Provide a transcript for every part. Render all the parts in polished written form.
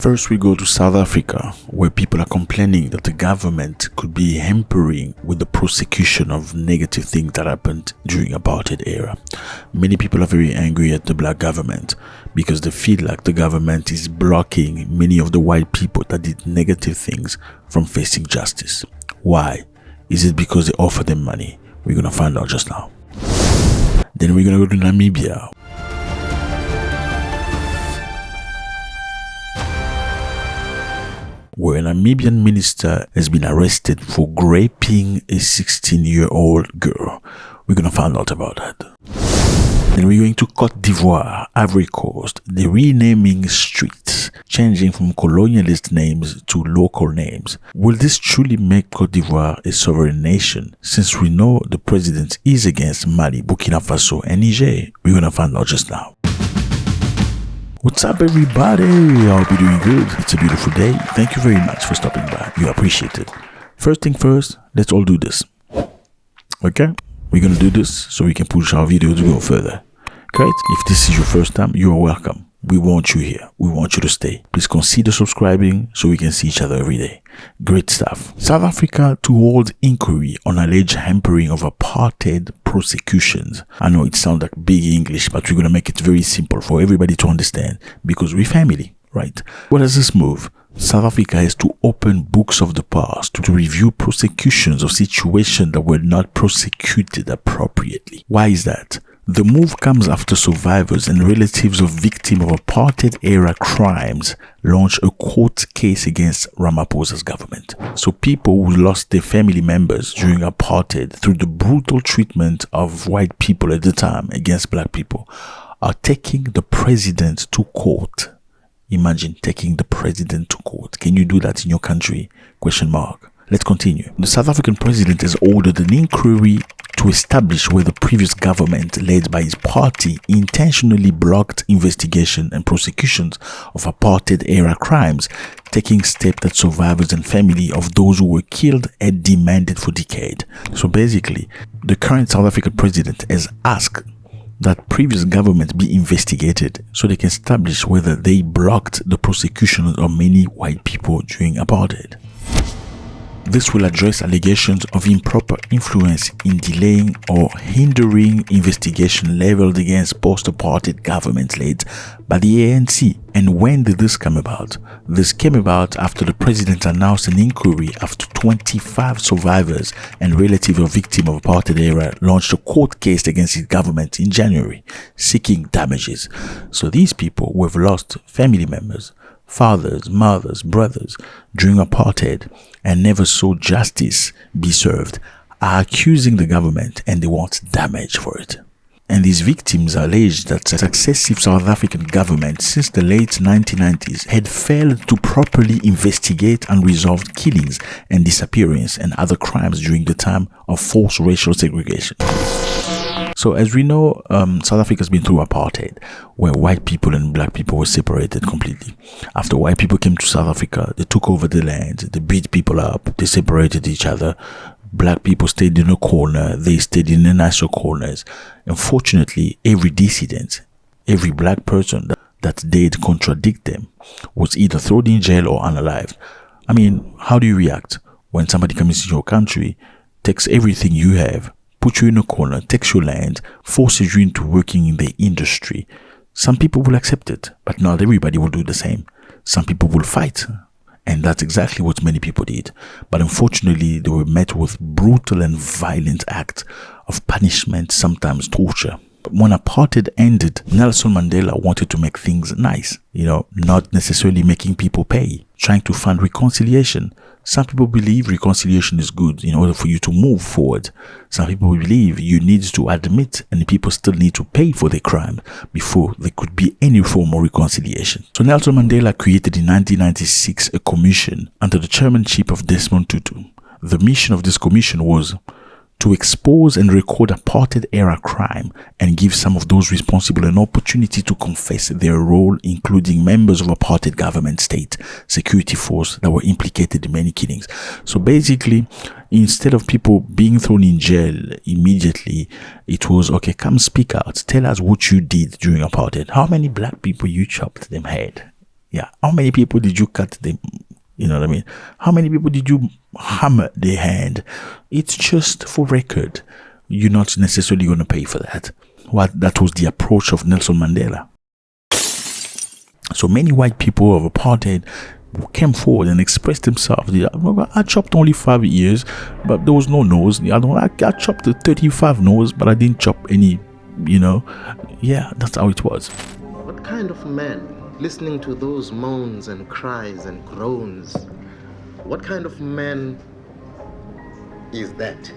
First, we go to South Africa, where people are complaining that the government could be hampering with the prosecution of negative things that happened during apartheid era. Many people are very angry at the black government because they feel like the government is blocking many of the white people that did negative things from facing justice. Why? Is it because they offer them money? We're going to find out just now. Then we're going to go to Namibia, where a Namibian minister has been arrested for raping a 16-year-old girl. We're going to find out about that. Then we're going to Côte d'Ivoire, Ivory Coast. They're renaming streets, changing from colonialist names to local names. Will this truly make Côte d'Ivoire a sovereign nation? Since we know the president is against Mali, Burkina Faso, and Niger, we're going to find out just now. What's up, everybody? I hope you're doing good. It's a beautiful day. Thank you very much for stopping by. You appreciate it. First thing first, let's all do this. Okay? We're gonna do this so we can push our video to go further. Great. If this is your first time, you are welcome. We want you here. We want you to stay. Please consider subscribing so we can see each other every day. Great stuff. South Africa to hold inquiry on alleged hampering of apartheid prosecutions. I know it sounds like big English, but we're going to make it very simple for everybody to understand because we're family, right? What does this move? South Africa has to open books of the past to review prosecutions of situations that were not prosecuted appropriately. Why is that? The move comes after survivors and relatives of victims of apartheid-era crimes launched a court case against Ramaphosa's government. So people who lost their family members during apartheid through the brutal treatment of white people at the time against black people are taking the president to court. Imagine taking the president to court. Can you do that in your country? Question mark. Let's continue. The South African president has ordered an inquiry to establish whether the previous government led by his party intentionally blocked investigation and prosecutions of apartheid-era crimes, taking steps that survivors and family of those who were killed had demanded for decades. So basically, the current South African president has asked that previous government be investigated so they can establish whether they blocked the prosecution of many white people during apartheid. This will address allegations of improper influence in delaying or hindering investigation leveled against post-apartheid governments led by the ANC. And when did this come about? This came about after the president announced an inquiry after 25 survivors and relatives of victims of apartheid era launched a court case against his government in January, seeking damages. So these people who have lost family members, fathers, mothers, brothers during apartheid and never saw justice be served are accusing the government and they want damage for it. And these victims allege that successive South African governments since the late 1990s had failed to properly investigate unresolved killings and disappearance and other crimes during the time of forced racial segregation. So as we know, South Africa has been through apartheid, where white people and black people were separated completely. After white people came to South Africa, they took over the land, they beat people up, they separated each other. Black people stayed in a corner, they stayed in the nicer corners. Unfortunately, every dissident, every black person that dared contradict them was either thrown in jail or unalived. I mean, how do you react when somebody comes into your country, takes everything you have, put you in a corner, takes your land, forces you into working in the industry? Some people will accept it, but not everybody will do the same. Some people will fight, and that's exactly what many people did. But unfortunately, they were met with brutal and violent acts of punishment, sometimes torture. When apartheid ended, Nelson Mandela wanted to make things nice, not necessarily making people pay, trying to find reconciliation. Some people believe reconciliation is good in order for you to move forward. Some people believe you need to admit and people still need to pay for their crime before there could be any form of reconciliation. So Nelson Mandela created in 1996 a commission under the chairmanship of Desmond Tutu. The mission of this commission was to expose and record apartheid-era crime and give some of those responsible an opportunity to confess their role, including members of apartheid government state security force that were implicated in many killings. So basically, instead of people being thrown in jail immediately, it was, okay, come speak out. Tell us what you did during apartheid. How many black people you chopped them head? Yeah. How many people did you cut you know what I mean? How many people did you hammer their hand? It's just for record. You're not necessarily going to pay for that. That was the approach of Nelson Mandela. So many white people of apartheid came forward and expressed themselves. I chopped only 5 years, but there was no nose. I chopped the 35 nose, but I didn't chop any, Yeah, that's how it was. What kind of man, listening to those moans and cries and groans, what kind of man is that?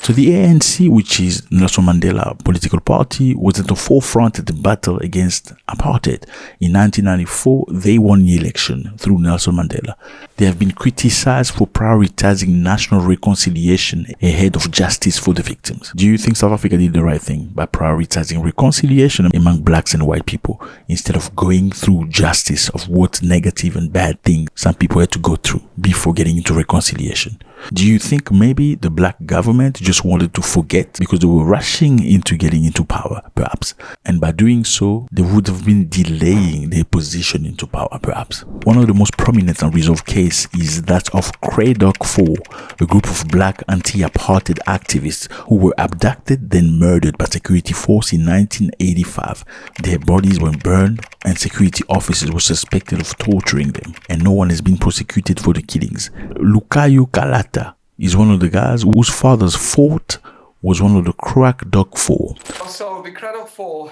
So the ANC, which is Nelson Mandela political party, was at the forefront of the battle against apartheid. In 1994, they won the election through Nelson Mandela. They have been criticized for prioritizing national reconciliation ahead of justice for the victims. Do you think South Africa did the right thing by prioritizing reconciliation among blacks and white people instead of going through justice of what negative and bad things some people had to go through before getting into reconciliation? Do you think maybe the black government just wanted to forget because they were rushing into getting into power, perhaps? And by doing so, they would have been delaying their position into power, perhaps. One of the most prominent unresolved cases is that of Cradock 4, a group of black anti-apartheid activists who were abducted, then murdered by security force in 1985. Their bodies were burned and security officers were suspected of torturing them, and no one has been prosecuted for the killings. Lukayu Kalata is one of the guys whose father's fort was one of the Cradock 4. So the Cradock 4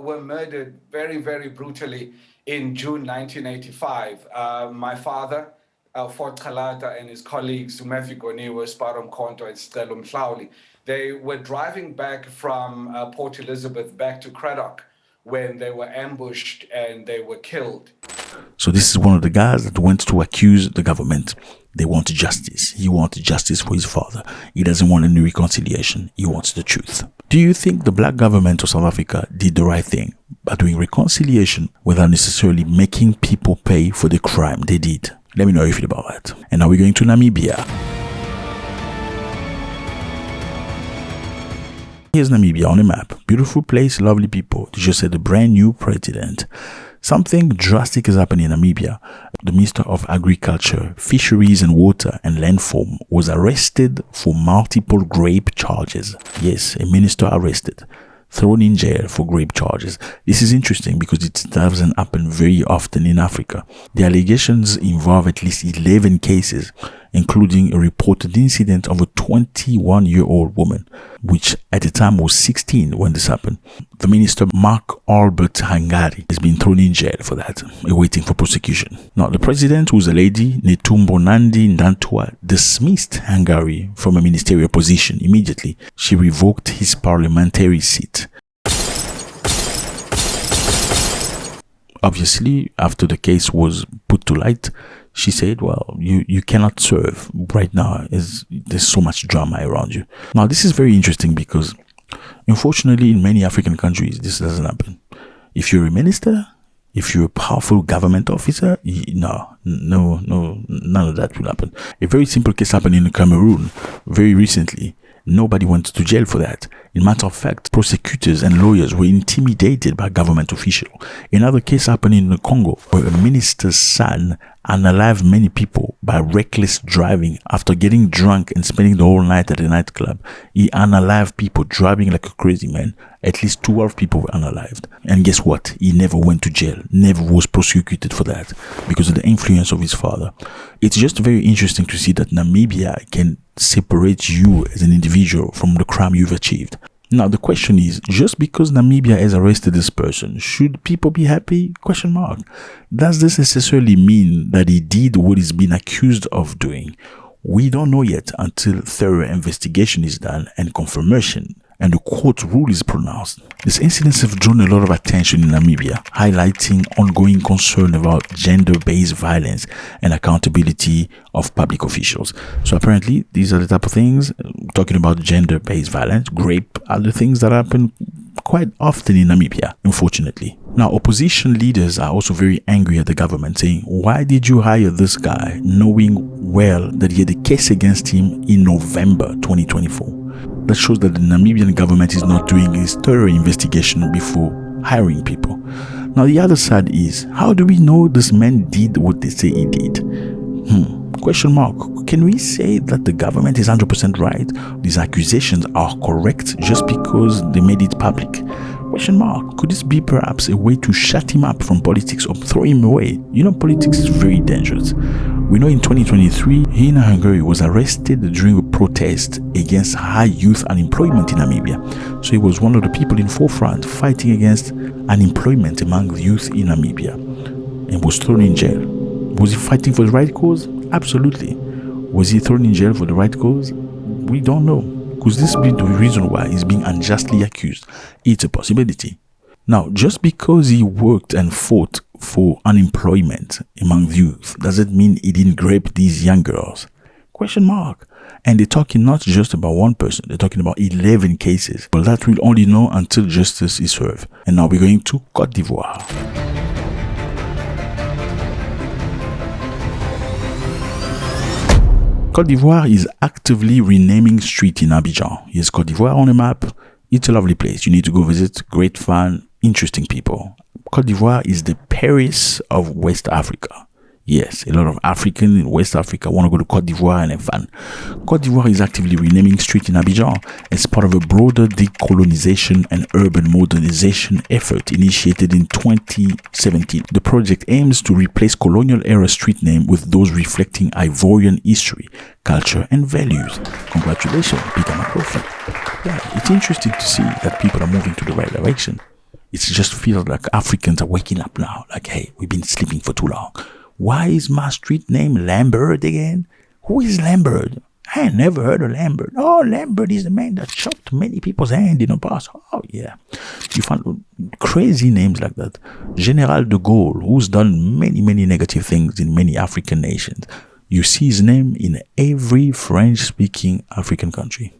were murdered very, very brutally in June 1985. My father, Fort Kalata, and his colleagues, Umefi Goniwe, Sparom Konto, and Stelum Mhlauli, they were driving back from Port Elizabeth back to Cradock when they were ambushed and they were killed. So this is one of the guys that went to accuse the government. They want justice. He wants justice for his father. He doesn't want any reconciliation. He wants the truth. Do you think the black government of South Africa did the right thing by doing reconciliation without necessarily making people pay for the crime they did? Let me know how you feel about that. And now we're going to Namibia. Here's Namibia on a map. Beautiful place, lovely people. They just had a brand new president. Something drastic has happened in Namibia. The Minister of Agriculture, Fisheries and Water and Landform was arrested for multiple grape charges. Yes, a minister arrested, thrown in jail for grape charges. This is interesting because it doesn't happen very often in Africa. The allegations involve at least 11 cases, including a reported incident of a 21-year-old woman, which at the time was 16 when this happened. The minister, Mark Albert Hangari, has been thrown in jail for that, awaiting for prosecution. Now, the president, who's a lady, Netumbo Nandi Ndantua, dismissed Hangari from a ministerial position immediately. She revoked his parliamentary seat. Obviously, after the case was put to light, she said, well, you cannot serve right now. There's so much drama around you. Now, this is very interesting because, unfortunately, in many African countries, this doesn't happen. If you're a minister, if you're a powerful government officer, no, none of that will happen. A very simple case happened in Cameroon very recently. Nobody went to jail for that. In matter of fact, prosecutors and lawyers were intimidated by government officials. Another case happened in the Congo, where a minister's son unalived many people by reckless driving after getting drunk and spending the whole night at a nightclub. He unalived people driving like a crazy man. At least 12 people were unalived. And guess what? He never went to jail, never was prosecuted for that because of the influence of his father. It's just very interesting to see that Namibia can separate you as an individual from the crime you've achieved. Now the question is, just because Namibia has arrested this person, should people be happy? Question mark. Does this necessarily mean that he did what he's been accused of doing? We don't know yet until thorough investigation is done and confirmation and the court rule is pronounced. These incidents have drawn a lot of attention in Namibia, highlighting ongoing concern about gender-based violence and accountability of public officials. So apparently, these are the type of things, talking about gender-based violence, rape, are the things that happen quite often in Namibia, unfortunately. Now, opposition leaders are also very angry at the government, saying, why did you hire this guy, knowing well that he had a case against him in November 2024? that shows that the Namibian government is not doing its thorough investigation before hiring people. Now, the other side is, how do we know this man did what they say he did? Question mark. Can we say that the government is 100% right? These accusations are correct just because they made it public? Question mark. Could this be perhaps a way to shut him up from politics or throw him away? You know, politics is very dangerous. We know in 2023, Hina Hungary was arrested during a protest against high youth unemployment in Namibia. So he was one of the people in forefront fighting against unemployment among the youth in Namibia and was thrown in jail. Was he fighting for the right cause? Absolutely. Was he thrown in jail for the right cause? We don't know. Could this be the reason why he's being unjustly accused? It's a possibility. Now, just because he worked and fought for unemployment among the youth, does it mean he didn't rape these young girls? Question mark. And they're talking not just about one person, they're talking about 11 cases. But that we'll only know until justice is served. And now we're going to Côte d'Ivoire. Côte d'Ivoire is actively renaming street in Abidjan. Here's Côte d'Ivoire on a map. It's a lovely place. You need to go visit. Great fun, interesting people. Côte d'Ivoire is the Paris of West Africa. Yes, a lot of Africans in West Africa want to go to Côte d'Ivoire and have fun. Côte d'Ivoire is actively renaming streets in Abidjan as part of a broader decolonization and urban modernization effort initiated in 2017. The project aims to replace colonial-era street names with those reflecting Ivorian history, culture, and values. Congratulations, Peter McCrory. Yeah, it's interesting to see that people are moving to the right direction. It just feels like Africans are waking up now. Like, hey, we've been sleeping for too long. Why is my street name Lambert again? Who is Lambert? I ain't never heard of Lambert. Oh, Lambert is the man that chopped many people's hand in the past. Oh, yeah. You find crazy names like that. General de Gaulle, who's done many, many negative things in many African nations. You see his name in every French-speaking African country.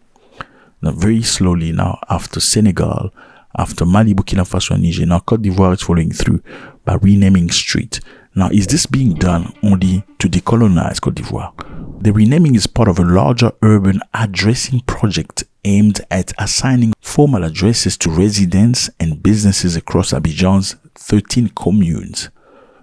Now, very slowly now, after Senegal, after Mali, Burkina Faso, and Niger, now Côte d'Ivoire is following through by renaming street. Now, is this being done only to decolonize Côte d'Ivoire? The renaming is part of a larger urban addressing project aimed at assigning formal addresses to residents and businesses across Abidjan's 13 communes.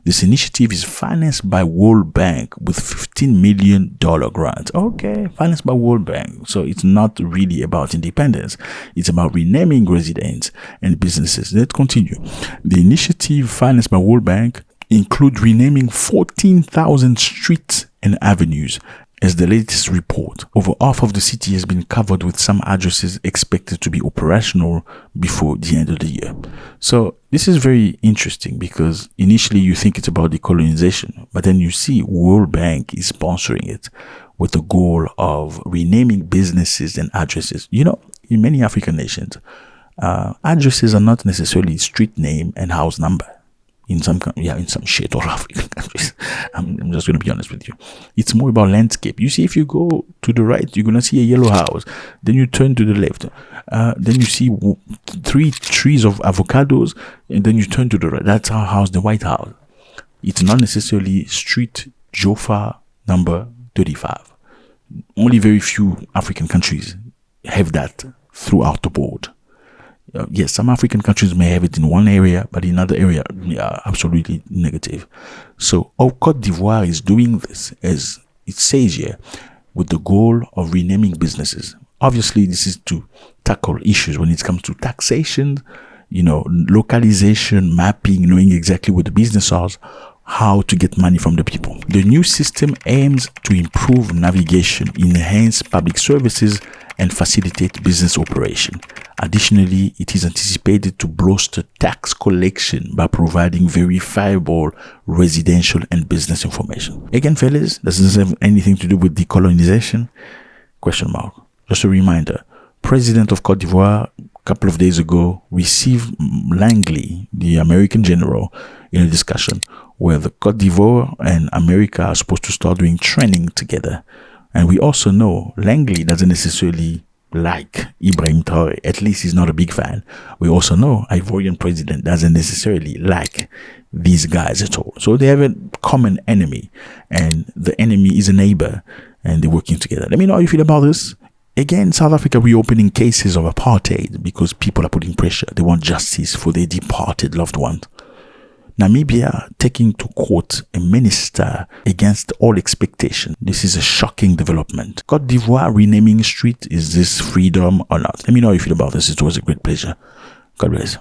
This initiative is financed by World Bank with $15 million grant. Okay, financed by World Bank. So it's not really about independence. It's about renaming residents and businesses. Let's continue. The initiative financed by World Bank include renaming 14,000 streets and avenues. As the latest report, over half of the city has been covered, with some addresses expected to be operational before the end of the year. So this is very interesting because initially you think it's about decolonization, but then you see World Bank is sponsoring it with the goal of renaming businesses and addresses. You know, in many African nations, addresses are not necessarily street name and house number. In some shit or African countries. I'm just going to be honest with you. It's more about landscape. You see, if you go to the right, you're going to see a yellow house. Then you turn to the left. Then you see 3 trees of avocados. And then you turn to the right. That's our house, the White House. It's not necessarily street Jofa number 35. Only very few African countries have that throughout the board. Yes, some African countries may have it in one area, but in another area, absolutely negative. So, Côte d'Ivoire is doing this, as it says here, with the goal of renaming businesses. Obviously, this is to tackle issues when it comes to taxation, localization, mapping, knowing exactly what the business are, how to get money from the people. The new system aims to improve navigation, enhance public services, and facilitate business operation. Additionally, it is anticipated to bolster tax collection by providing verifiable residential and business information. Again, fellas, this doesn't have anything to do with decolonization? Question mark. Just a reminder, President of Côte d'Ivoire, a couple of days ago, received Langley, the American general, in a discussion where the Côte d'Ivoire and America are supposed to start doing training together. And we also know Langley doesn't necessarily like Ibrahim Traoré. At least he's not a big fan. We also know Ivorian president doesn't necessarily like these guys at all. So they have a common enemy, and the enemy is a neighbor, and they're working together. Let me know how you feel about this. Again, South Africa reopening cases of apartheid because people are putting pressure. They want justice for their departed loved ones. Namibia taking to court a minister against all expectation. This is a shocking development. Cote d'Ivoire renaming street. Is this freedom or not? Let me know how you feel about this. It was a great pleasure. God bless.